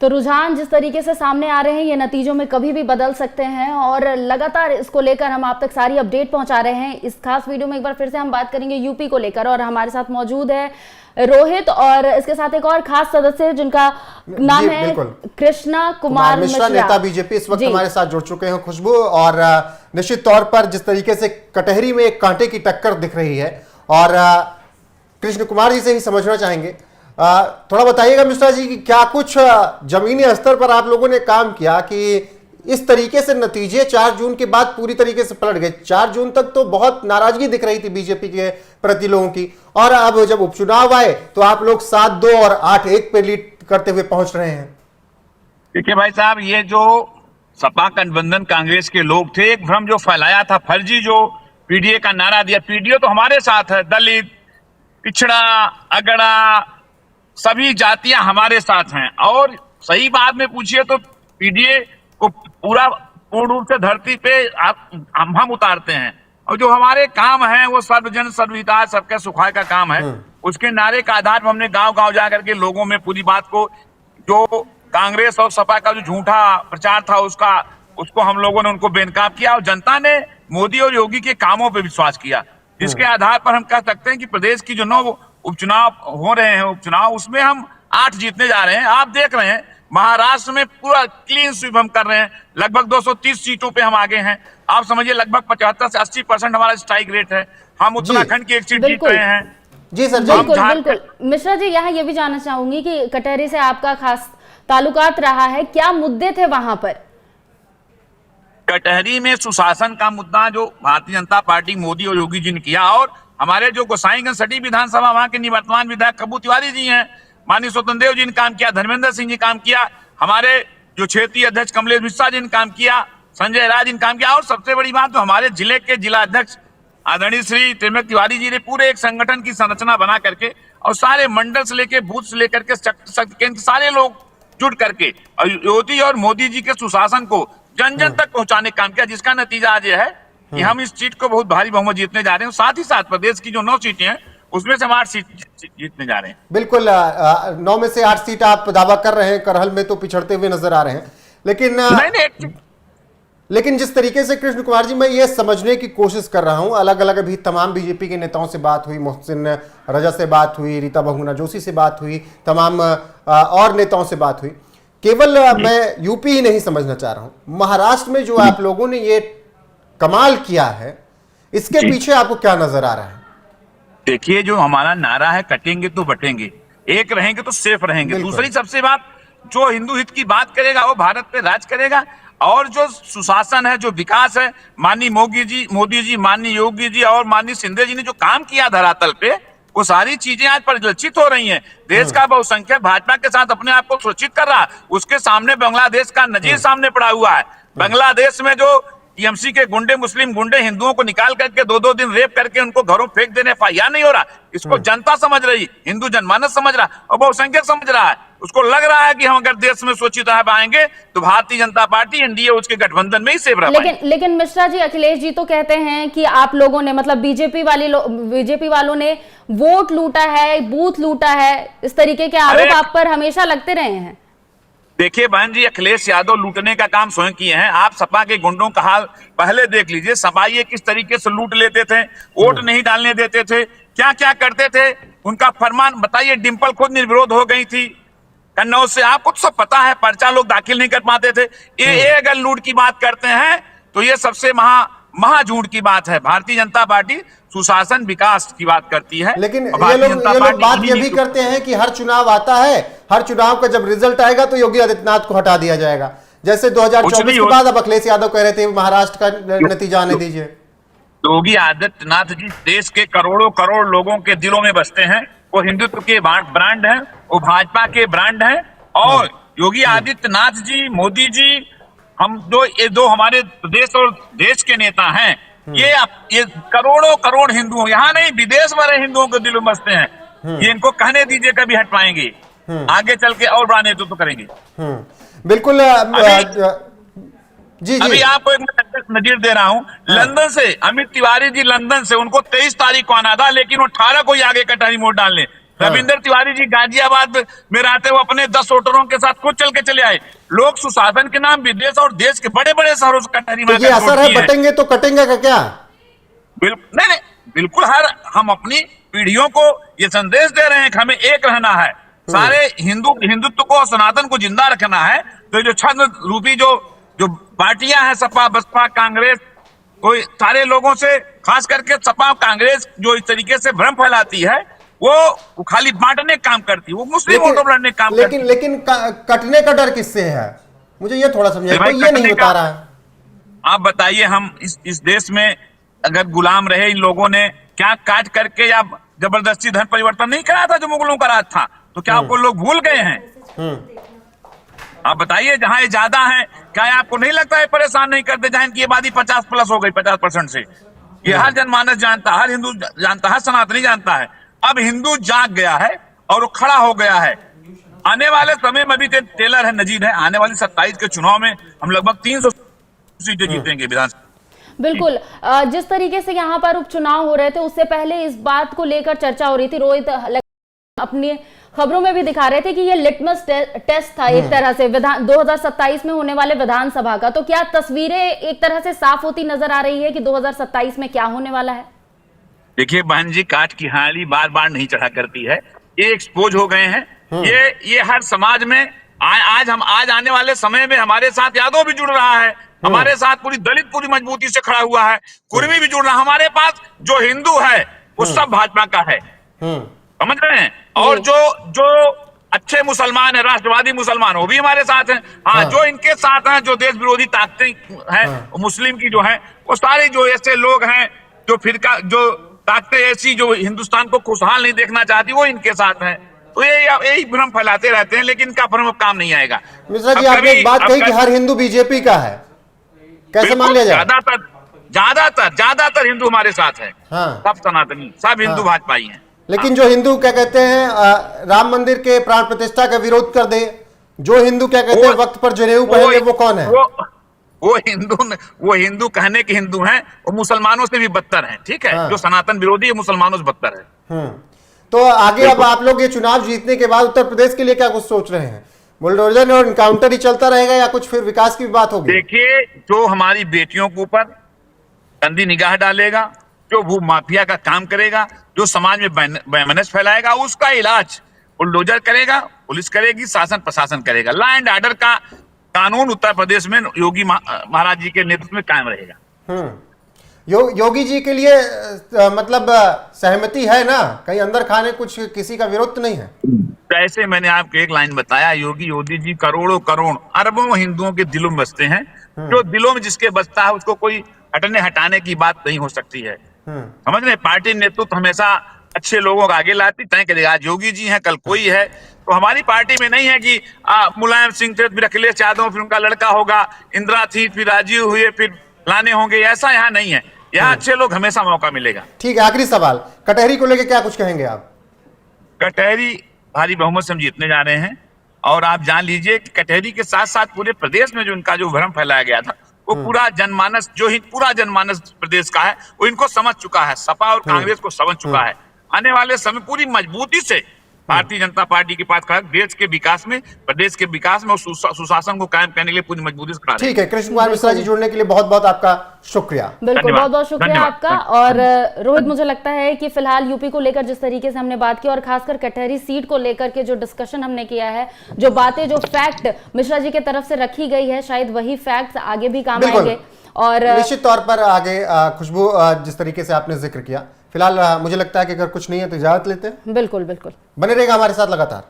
तो रुझान जिस तरीके से सामने आ रहे हैं ये नतीजों में कभी भी बदल सकते हैं और लगातार इसको लेकर हम आप तक सारी अपडेट पहुंचा रहे हैं। इस खास वीडियो में एक बार फिर से हम बात करेंगे यूपी को लेकर और हमारे साथ मौजूद है रोहित और इसके साथ एक और खास सदस्य जिनका नाम है कृष्णा कुमार मिश्रा, नेता बीजेपी इस वक्त हमारे साथ जुड़ चुके हैं। खुशबू, और निश्चित तौर पर जिस तरीके से कटहरी में एक कांटे की टक्कर दिख रही है और कृष्ण कुमार जी से ही समझना चाहेंगे, थोड़ा बताइएगा मिश्रा जी कि क्या कुछ जमीनी स्तर पर आप लोगों ने काम किया कि इस तरीके से नतीजे 4 जून के बाद पूरी तरीके से पलट गए। 4 जून तक तो बहुत नाराजगी दिख रही थी बीजेपी के प्रति लोगों की, और अब जब उपचुनाव आए तो आप लोग 7-2 और 8-1 पे लीड करते हुए पहुंच रहे हैं। देखिए भाई साहब, ये जो सपा गठबंधन कांग्रेस के लोग थे, एक भ्रम जो फैलाया था, फर्जी जो पीडीए का नारा दिया। पीडीए तो हमारे साथ है, दलित, पिछड़ा, अगड़ा, सभी जातियां हमारे साथ हैं। और सही बात में पूछिए तो पीडीए को पूर्ण रूप से धरती पे हम उतारते हैं, और जो हमारे काम है वो सर्वजन सर्वहिताय सबके सुखाय का काम है। उसके नारे का आधार पर हमने गांव गांव जाकर के लोगों में पूरी बात को, जो कांग्रेस और सपा का जो झूठा प्रचार था उसको हम लोगों ने उनको बेनकाब किया, और जनता ने मोदी और योगी के कामों पर विश्वास किया, जिसके आधार पर हम कह सकते हैं कि प्रदेश की जो 9 उपचुनाव हो रहे हैं, उपचुनाव उसमें हम 8 जीतने जा रहे हैं। आप देख रहे हैं महाराष्ट्र में पूरा क्लीन स्वीप हम कर रहे हैं, लगभग 230 सीटों पे हम आगे हैं। आप समझिए लगभग 75 से 80% हमारा स्ट्राइक रेट है। हम उत्तराखंड की 1 सीट जीत रहे हैं। जी सर, बिल्कुल। मिश्रा जी, यहाँ ये भी जानना चाहूंगी कि कटहरी से आपका खास ताल्लुकात रहा है, क्या मुद्दे थे वहां पर? कटहरी में सुशासन का मुद्दा जो भारतीय जनता पार्टी मोदी और योगी जी ने किया, और हमारे जो गोसाईगंज सटी विधानसभा वहां के निवर्तमान विधायक कबू तिवारी जी हैं, माननीय स्वतंत्र देव जी ने काम किया, धर्मेंद्र सिंह जी काम किया, हमारे जो क्षेत्रीय अध्यक्ष कमलेश मिश्रा जी ने काम किया, संजय राय जी ने काम किया, और सबसे बड़ी बात तो हमारे जिले के जिला अध्यक्ष आदरणीय श्री त्रिमक तिवारी जी ने पूरे एक संगठन की संरचना बना करके और सारे मंडल से लेकर बूथ से लेकर के शक्ति केंद्र सारे लोग जुट करके और योगी और मोदी जी के सुशासन को जन जन तक पहुंचाने का काम किया, जिसका नतीजा आज यह है कि हम इस सीट को बहुत भारी बहुमत जीतने जा रहे हैं। साथ ही साथ प्रदेश की जो 9 सीटें हैं उसमें से हम 8 सीट जीतने जा रहे हैं। बिल्कुल, 9 में से 8 सीट आप दावा कर रहे हैं। करहल में तो पिछड़ते हुए नजर आ रहे हैं, लेकिन जिस तरीके से कृष्ण कुमार जी, मैं ये समझने की कोशिश कर रहा हूं, अलग अलग अभी तमाम बीजेपी के नेताओं से बात हुई, मोहसिन रजा से बात हुई, रीता बहुगुणा जोशी से बात हुई, तमाम और नेताओं से बात हुई। केवल मैं यूपी ही नहीं समझना चाह रहा हूं, महाराष्ट्र में जो आप लोगों ने ये कमाल किया है, इसके पीछे आपको क्या नजर आ रहा है? देखिए, जो हमारा नारा है, कटेंगे तो बटेंगे, एक रहेंगे तो सेफ रहेंगे। दूसरी सबसे बात, जो हिंदू हित की बात करेगा वो भारत पे राज करेगा, और जो सुशासन है, जो विकास है, माननीय मोदी जी, माननीय योगी जी और माननीय शिंदे जी ने जो काम किया धरातल पे, वो सारी चीजें आज परिलक्षित हो रही हैं। देश का बहुसंख्यक भाजपा के साथ अपने आप को सुरक्षित कर रहा है। उसके सामने बांग्लादेश का नजीर सामने पड़ा हुआ है। बांग्लादेश में जो टीएमसी के गुंडे, मुस्लिम गुंडे हिंदुओं को निकाल करके 2-2 दिन रेप करके उनको घरों फेंक देने, FIR नहीं हो रहा। इसको जनता समझ रही, हिंदू जनमानस समझ रहा और बहुसंख्यक समझ रहा है। उसको लग रहा है कि हम अगर देश में सुरक्षित रह पाएंगे तो भारतीय जनता पार्टी, एनडीए, उसके गठबंधन में ही सेफ रह पाएंगे। लेकिन मिश्रा जी, अखिलेश जी तो कहते हैं कि आप लोगों ने, मतलब बीजेपी वालों ने वोट लूटा है, बूथ लूटा है, इस तरीके के आरोप आप पर हमेशा लगते रहे हैं। देखिए बहन जी, अखिलेश यादव लूटने का काम स्वयं किए हैं। आप सपा के गुंडों का हाल पहले देख लीजिए। सपा ये किस तरीके से लूट लेते थे, वोट नहीं डालने देते थे, क्या क्या करते थे, उनका फरमान बताइए। डिंपल खुद निर्विरोध हो गई थी कन्नौज से, आपको तो सब पता है। पर्चा लोग दाखिल नहीं कर पाते थे। ये अगर लूट की बात करते हैं तो ये सबसे महाझूठ की बात है। भारतीय जनता पार्टी सुशासन विकास की बात करती है, लेकिन ये लोग बात ये भी करते हैं कि हर चुनाव आता है, हर चुनाव का जब रिजल्ट आएगा तो योगी आदित्यनाथ को हटा दिया जाएगा। जैसे 2024 के बाद अब अखिलेश यादव कह रहे थे महाराष्ट्र का नतीजा आने दीजिए। योगी आदित्यनाथ जी देश के करोड़ों करोड़ लोगों के दिलों में बसते हैं। वो हिंदुत्व के ब्रांड हैं, वो भाजपा के ब्रांड हैं, और योगी आदित्यनाथ जी, मोदी जी, हम ये दो हमारे देश और देश के नेता हैं। ये करोड़ों करोड़ हिंदुओं, यहाँ नहीं विदेश वाले हिंदुओं के दिलों में बसते हैं। ये इनको कहने दीजिए, कभी हट पाएंगे, आगे चल के और बड़ा नेतृत्व करेंगे। बिल्कुल। जी अभी आपको एक नजीर दे रहा हूँ। लंदन से अमित तिवारी जी, लंदन से, उनको 23 तारीख को आना था, लेकिन वो 18 को ही आगे कटहरी वोट डालने। रविंद्र तिवारी जी गाजियाबाद में रहते हुए अपने 10 वोटरों के साथ खुद चल के चले आए। लोग सुशासन के नाम विदेश और देश के बड़े बड़े शहरों से कटहरी में तो ये असर है, बटेंगे तो कटेंगे का क्या? नहीं नहीं, बिल्कुल हम अपनी पीढ़ियों को ये संदेश दे रहे हैं कि हमें एक रहना है, सारे हिंदुत्व को, सनातन को जिंदा रखना है। तो जो छंद रूपी जो पार्टियां हैं, सपा बसपा कांग्रेस, कोई सारे लोगों से, खास करके सपा कांग्रेस जो इस तरीके से भ्रम फैलाती है, वो खाली बांटने का काम करती है, वो मुस्लिम वोटों पर लड़ने का काम करती है। लेकिन कटने का डर किससे है? मुझे ये थोड़ा समझाइए, भाई, तो ये नहीं बता रहा है। आप बताइए, हम इस देश में अगर गुलाम रहे, इन लोगों ने क्या काट करके या जबरदस्ती धन परिवर्तन नहीं कराया था जो मुगलों का राज था? तो क्या आपको लोग भूल गए हैं? आप बताइए, जहां ये ज्यादा है, क्या आपको नहीं लगता है परेशान नहीं करते? जहां इनकी आबादी 50+ हो गई, 50% से, ये हर जनमानस जानता, हर हिंदू जानता, हर सनातनी जानता है। अब हिंदू जाग गया है और वो खड़ा हो गया है। आने वाले समय में, अभी टेलर है, नजीर है, आने वाली 27 के चुनाव में हम लगभग 300 सीटें जीतेंगे विधानसभा। बिल्कुल। जिस तरीके से यहाँ पर उपचुनाव हो रहे थे, उससे पहले इस बात को लेकर चर्चा हो रही थी। रोहित अपनी खबरों में भी दिखा रहे थे कि ये लिटमस टेस्ट था एक तरह से 2027 में होने वाले विधानसभा का। तो क्या तस्वीरें एक तरह से साफ होती नजर आ रही है कि 2027 में क्या होने वाला है? देखिए बहन जी, काट की हाली बार बार नहीं चढ़ा करती है। ये एक्सपोज हो गए हैं। ये हर समाज में आज आने वाले समय में हमारे साथ यादव भी जुड़ रहा है, हमारे साथ पूरी दलित पूरी मजबूती से खड़ा हुआ है, कुर्मी भी जुड़ रहा है। हमारे पास जो हिंदू है वो सब भाजपा का है, समझ रहे हैं? और जो अच्छे मुसलमान है, राष्ट्रवादी मुसलमान, वो भी हमारे साथ हैं। हाँ, जो इनके साथ हैं, जो देश विरोधी ताकतें हैं, मुस्लिम की जो है, वो सारे जो ऐसे लोग हैं, जो फिरका, जो ताकतें ऐसी जो हिंदुस्तान को खुशहाल नहीं देखना चाहती, वो इनके साथ हैं। तो यही भ्रम फैलाते रहते हैं, लेकिन इनका भ्रम अब काम नहीं आएगा। मिश्रा जी, आपने एक बात कही कि हर हिंदू बीजेपी का है, कैसे मान लिया जाए? ज्यादातर हिंदू हमारे साथ है। हाँ। सब सनातनी, सब हिंदू भाजपाई हैं। लेकिन जो हिंदू क्या कहते हैं राम मंदिर के प्राण प्रतिष्ठा का विरोध कर दे, जो हिंदू क्या कहते हैं वक्त पर जनेऊ पहने, वो कौन है? वो हिंदू कहने के हिंदू हैं, वो मुसलमानों से भी बदतर हैं, ठीक है? जो सनातन विरोधी है, मुसलमानों से बदतर है। तो आगे अब आप लोग ये चुनाव जीतने के बाद उत्तर प्रदेश के लिए क्या कुछ सोच रहे हैं? बुलडोजर और इनकाउंटर ही चलता रहेगा या कुछ फिर विकास की भी बात होगी? देखिए, जो हमारी बेटियों के ऊपर गंदी निगाह डालेगा, जो भू माफिया का काम करेगा, जो समाज में वैमनस्य फैलाएगा, उसका इलाज बुलडोजर करेगा, पुलिस करेगी, शासन प्रशासन करेगा। लॉ एंड ऑर्डर का कानून उत्तर प्रदेश में योगी महाराज जी के नेतृत्व में कायम रहेगा। योगी जी के लिए मतलब सहमति है ना? कहीं अंदर खाने कुछ किसी का विरोध तो नहीं है? ऐसे मैंने आपको एक लाइन बताया, योगी जी करोड़ों करोड़ अरबों हिंदुओं के दिलों में बसते हैं। जो दिलों में जिसके बसता है, उसको कोई हटाने की बात नहीं हो सकती है। समझ रहे? पार्टी नेतृत्व हमेशा अच्छे लोगों को आगे लाती, तय करेगा। आज योगी जी हैं, कल कोई है। तो हमारी पार्टी में नहीं है कि मुलायम सिंह थे, फिर अखिलेश यादव, फिर उनका लड़का होगा, इंदिरा थी, फिर राजीव हुए, फिर लाने होंगे। ऐसा यहाँ नहीं है। यहाँ अच्छे लोग हमेशा मौका मिलेगा। ठीक है, आखिरी सवाल, कटहरी को लेकर क्या कुछ कहेंगे आप? कटहरी भारी बहुमत से हम जीतने जा रहे हैं। और आप जान लीजिए कि कटहरी के साथ साथ पूरे प्रदेश में जो इनका जो भ्रम फैलाया गया था, वो पूरा जनमानस प्रदेश का है, वो इनको समझ चुका है। सपा और कांग्रेस को समझ चुका है। आने वाले समय पूरी मजबूती से भारतीय जनता पार्टी के पास खड़ा, देश के विकास में, प्रदेश के विकास में और सुशासन को कायम करने के लिए पूरी मजबूती से खड़ा। ठीक है, कृष्ण कुमार मिश्रा जी जुड़ने के लिए बहुत बहुत आपका शुक्रिया। बिल्कुल, बहुत बहुत शुक्रिया आपका। और रोहित, मुझे लगता है कि फिलहाल यूपी को लेकर जिस तरीके से हमने बात की, और खासकर कटहरी सीट को लेकर के जो डिस्कशन हमने किया है, जो बातें, जो फैक्ट मिश्रा जी की तरफ से रखी गई है, शायद वही फैक्ट आगे भी काम आएंगे। और निश्चित तौर पर आगे खुशबू, जिस तरीके से आपने जिक्र किया, फिलहाल मुझे लगता है कि अगर कुछ नहीं है तो इजाजत लेते हैं। बिल्कुल बिल्कुल, बने रहेगा हमारे साथ लगातार।